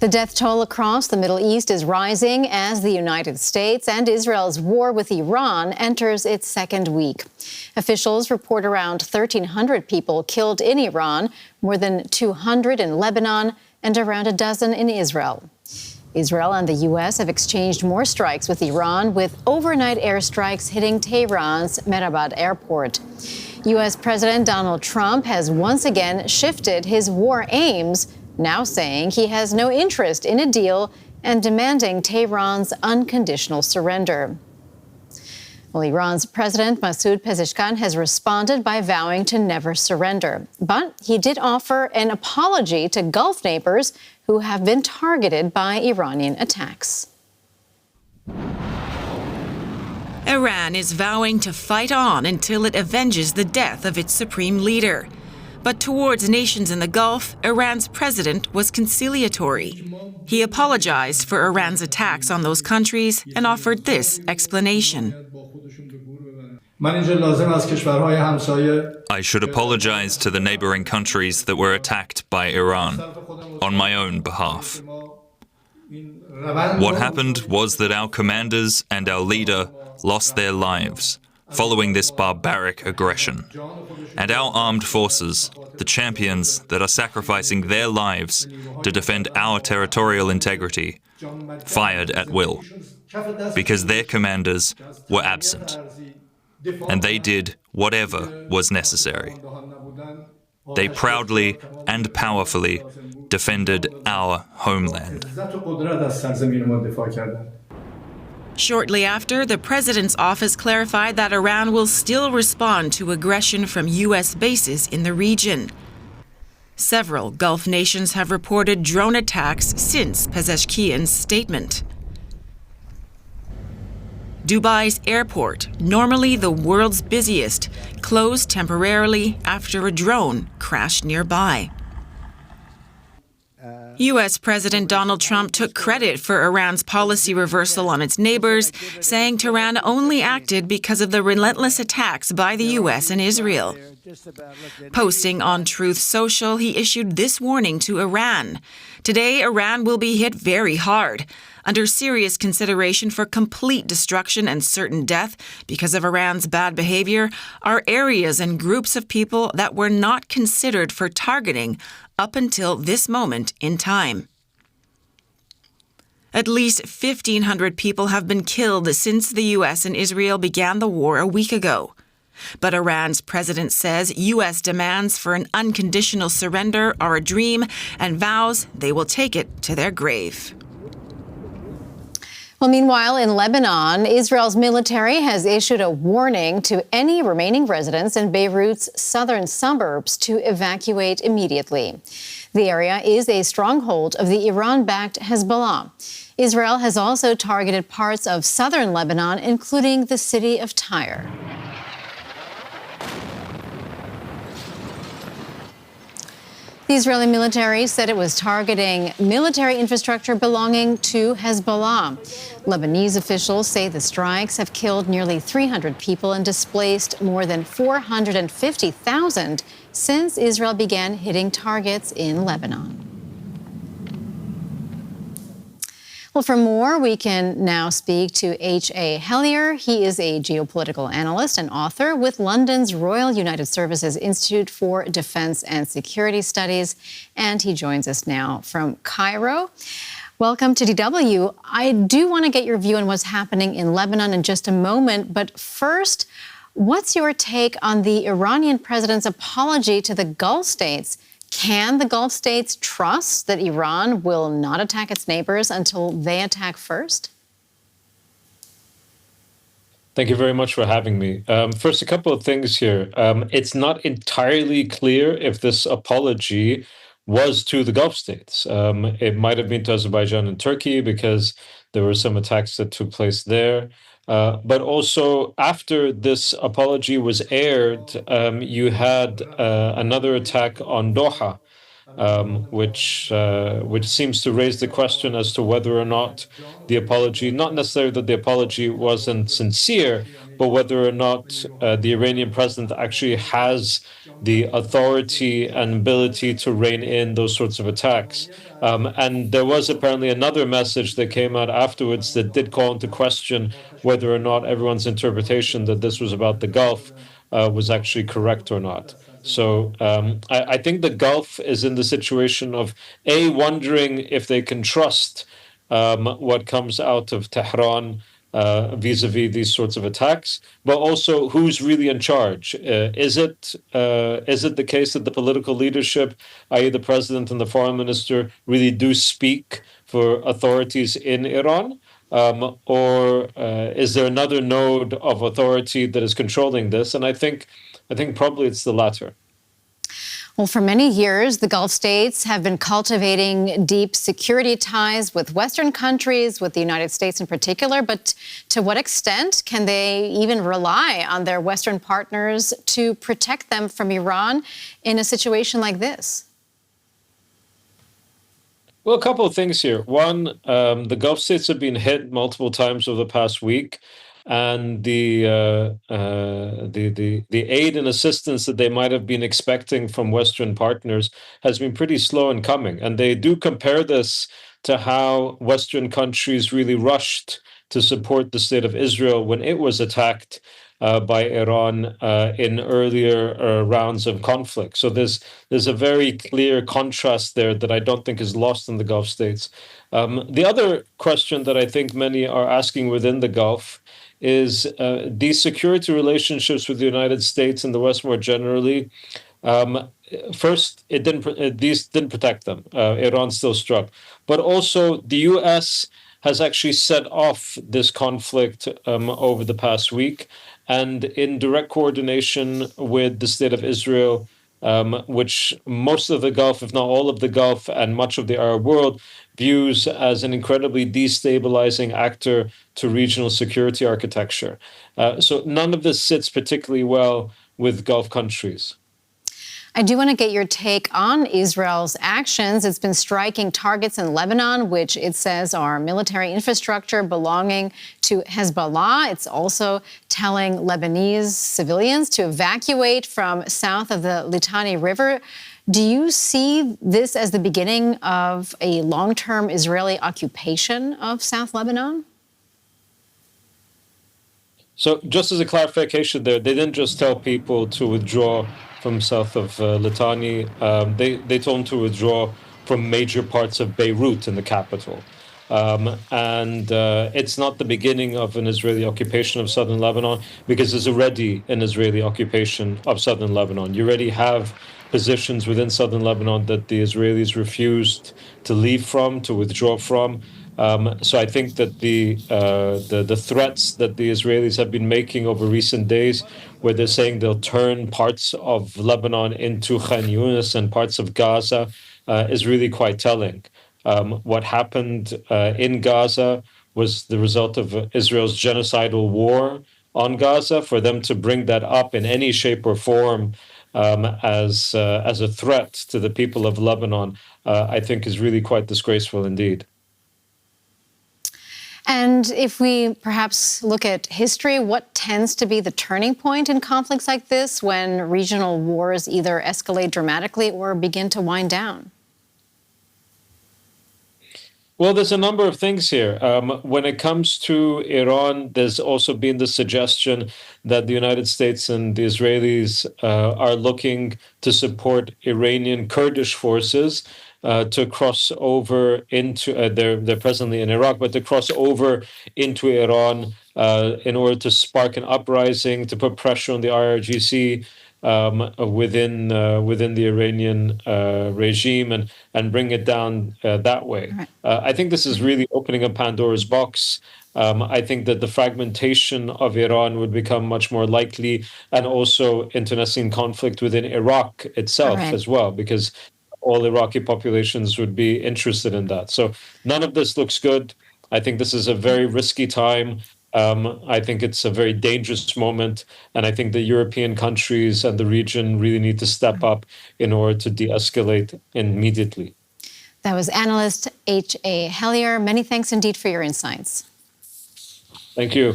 The death toll across the Middle East is rising as the United States and Israel's war with Iran enters its second week. Officials report around 1,300 people killed in Iran, more than 200 in Lebanon, and around a dozen in Israel. Israel and the U.S. have exchanged more strikes with Iran, with overnight airstrikes hitting Tehran's Mehra-bad airport. U.S. President Donald Trump has once again shifted his war aims, now saying he has no interest in a deal and demanding Tehran's unconditional surrender. Well, Iran's President Masoud Pe-zeshkian has responded by vowing to never surrender. But he did offer an apology to Gulf neighbors who have been targeted by Iranian attacks. Iran is vowing to fight on until it avenges the death of its supreme leader. But towards nations in the Gulf, Iran's president was conciliatory. He apologized for Iran's attacks on those countries and offered this explanation. I should apologize to the neighboring countries that were attacked by Iran on my own behalf. What happened was that our commanders and our leader lost their lives following this barbaric aggression. And our armed forces, the champions that are sacrificing their lives to defend our territorial integrity, fired at will, because their commanders were absent, and they did whatever was necessary. They proudly and powerfully defended our homeland. Shortly after, the president's office clarified that Iran will still respond to aggression from U.S. bases in the region. Several Gulf nations have reported drone attacks since Pezeshkian's statement. Dubai's airport, normally the world's busiest, closed temporarily after a drone crashed nearby. U.S. President Donald Trump took credit for Iran's policy reversal on its neighbors, saying Tehran only acted because of the relentless attacks by the U.S. and Israel. Posting on Truth Social, he issued this warning to Iran. Today, Iran will be hit very hard, under serious consideration for complete destruction and certain death because of Iran's bad behavior are areas and groups of people that were not considered for targeting up until this moment in time. At least 1,500 people have been killed since the U.S. and Israel began the war a week ago. But Iran's president says U.S. demands for an unconditional surrender are a dream and vows they will take it to their grave. Well, meanwhile, in Lebanon, Israel's military has issued a warning to any remaining residents in Beirut's southern suburbs to evacuate immediately. The area is a stronghold of the Iran-backed Hezbollah. Israel has also targeted parts of southern Lebanon, including the city of Tyre. The Israeli military said it was targeting military infrastructure belonging to Hezbollah. Lebanese officials say the strikes have killed nearly 300 people and displaced more than 450,000 since Israel began hitting targets in Lebanon. Well, for more, we can now speak to H.A. Hellyer. He is a geopolitical analyst and author with London's Royal United Services Institute for Defense and Security Studies, and he joins us now from Cairo. Welcome to DW. I do want to get your view on what's happening in Lebanon in just a moment, but first, what's your take on the Iranian president's apology to the Gulf states? Can the Gulf states trust that Iran will not attack its neighbors until they attack first? Thank you very much for having me. First, a couple of things here. It's not entirely clear if this apology was to the Gulf states. It might have been to Azerbaijan and Turkey because there were some attacks that took place there. But also, after this apology was aired, you had another attack on Doha, which seems to raise the question as to whether or not the apology, not necessarily that the apology wasn't sincere, but whether or not the Iranian president actually has the authority and ability to rein in those sorts of attacks. And there was apparently another message that came out afterwards that did call into question whether or not everyone's interpretation that this was about the Gulf was actually correct or not. So I think the Gulf is in the situation of wondering if they can trust what comes out of Tehran vis-a-vis these sorts of attacks, but also who's really in charge. Is it the case that the political leadership, i.e. the president and the foreign minister, really do speak for authorities in Iran? Or is there another node of authority that is controlling this? And I think probably it's the latter. Well, for many years, the Gulf states have been cultivating deep security ties with Western countries, with the United States in particular. But to what extent can they even rely on their Western partners to protect them from Iran in a situation like this? Well, a couple of things here. One, the Gulf states have been hit multiple times over the past week, and the aid and assistance that they might have been expecting from Western partners has been pretty slow in coming. And they do compare this to how Western countries really rushed to support the state of Israel when it was attacked by Iran in earlier rounds of conflict. So there's a very clear contrast there that I don't think is lost in the Gulf states. The other question that I think many are asking within the Gulf is these security relationships with the United States and the West more generally. First, these didn't protect them. Iran still struck, but also the U.S. has actually set off this conflict over the past week, and in direct coordination with the state of Israel, which most of the Gulf, if not all of the Gulf and much of the Arab world, views as an incredibly destabilizing actor to regional security architecture. So none of this sits particularly well with Gulf countries. I do want to get your take on Israel's actions. It's been striking targets in Lebanon, which it says are military infrastructure belonging to Hezbollah. It's also telling Lebanese civilians to evacuate from south of the Litani River. Do you see this as the beginning of a long-term Israeli occupation of South Lebanon? So just as a clarification there, they didn't just tell people to withdraw from south of Litani. They told them to withdraw from major parts of Beirut in the capital. And it's not the beginning of an Israeli occupation of southern Lebanon, because there's already an Israeli occupation of southern Lebanon. You already have positions within southern Lebanon that the Israelis refused to leave from, to withdraw from. So I think that the threats that the Israelis have been making over recent days, where they're saying they'll turn parts of Lebanon into Khan Yunis and parts of Gaza, is really quite telling. What happened in Gaza was the result of Israel's genocidal war on Gaza. For them to bring that up in any shape or form as a threat to the people of Lebanon, I think is really quite disgraceful indeed. And if we perhaps look at history, what tends to be the turning point in conflicts like this when regional wars either escalate dramatically or begin to wind down? Well, there's a number of things here. When it comes to Iran, there's also been the suggestion that the United States and the Israelis are looking to support Iranian Kurdish forces to cross over into, they're presently in Iraq, but to cross over into Iran in order to spark an uprising, to put pressure on the IRGC within the Iranian regime and bring it down that way. Right. I think this is really opening up Pandora's box. I think that the fragmentation of Iran would become much more likely, and also internecine conflict within Iraq itself as well, because all Iraqi populations would be interested in that. So none of this looks good. I think this is a very risky time. I think it's a very dangerous moment, and I think the European countries and the region really need to step up in order to de-escalate immediately. That was analyst H.A. Hellyer. Many thanks indeed for your insights. Thank you.